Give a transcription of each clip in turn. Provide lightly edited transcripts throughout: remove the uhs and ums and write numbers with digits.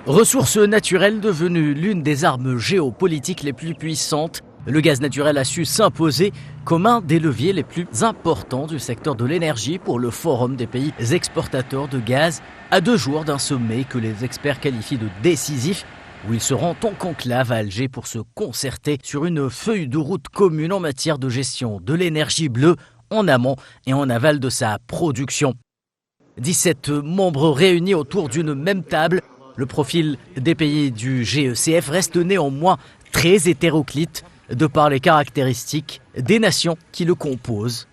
Ressource naturelle devenue l'une des armes géopolitiques les plus puissantes, le gaz naturel a su s'imposer comme un des leviers les plus importants du secteur de l'énergie pour le Forum des pays exportateurs de gaz, à 2 jours d'un sommet que les experts qualifient de décisif, où ils se rendent en conclave à Alger pour se concerter sur une feuille de route commune en matière de gestion de l'énergie bleue en amont et en aval de sa production. 17 membres réunis autour d'une même table. Le profil des pays du GECF reste néanmoins très hétéroclite de par les caractéristiques des nations qui le composent.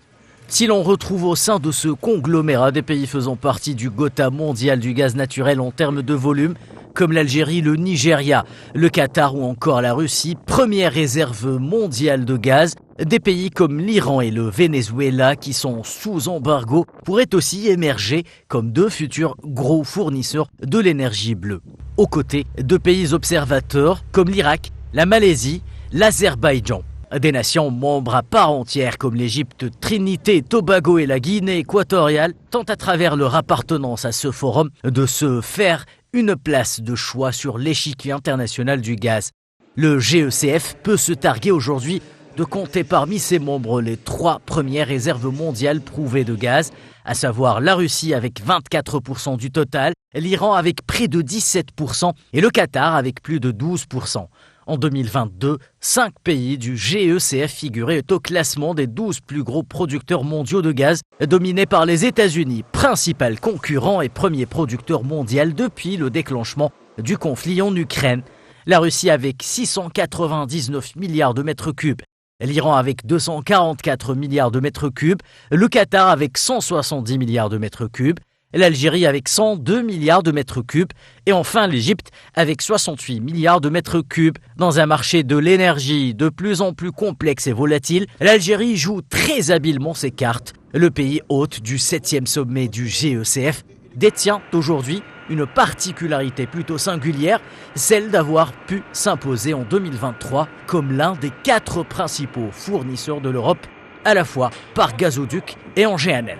Si l'on retrouve au sein de ce conglomérat des pays faisant partie du quota mondial du gaz naturel en termes de volume, comme l'Algérie, le Nigeria, le Qatar ou encore la Russie, première réserve mondiale de gaz, des pays comme l'Iran et le Venezuela qui sont sous embargo pourraient aussi émerger comme 2 futurs gros fournisseurs de l'énergie bleue. Aux côtés de pays observateurs comme l'Irak, la Malaisie, l'Azerbaïdjan. Des nations membres à part entière comme l'Égypte, Trinité, Tobago et la Guinée équatoriale tentent à travers leur appartenance à ce forum de se faire une place de choix sur l'échiquier international du gaz. Le GECF peut se targuer aujourd'hui de compter parmi ses membres les 3 premières réserves mondiales prouvées de gaz, à savoir la Russie avec 24% du total, l'Iran avec près de 17% et le Qatar avec plus de 12%. En 2022, 5 pays du GECF figuraient au classement des 12 plus gros producteurs mondiaux de gaz, dominés par les États-Unis, principal concurrent et premier producteur mondial depuis le déclenchement du conflit en Ukraine. La Russie avec 699 milliards de mètres cubes, l'Iran avec 244 milliards de mètres cubes, le Qatar avec 170 milliards de mètres cubes, l'Algérie avec 102 milliards de mètres cubes et enfin l'Égypte avec 68 milliards de mètres cubes. Dans un marché de l'énergie de plus en plus complexe et volatile, l'Algérie joue très habilement ses cartes. Le pays hôte du 7e sommet du GECF détient aujourd'hui une particularité plutôt singulière, celle d'avoir pu s'imposer en 2023 comme l'un des 4 principaux fournisseurs de l'Europe, à la fois par gazoduc et en GNL.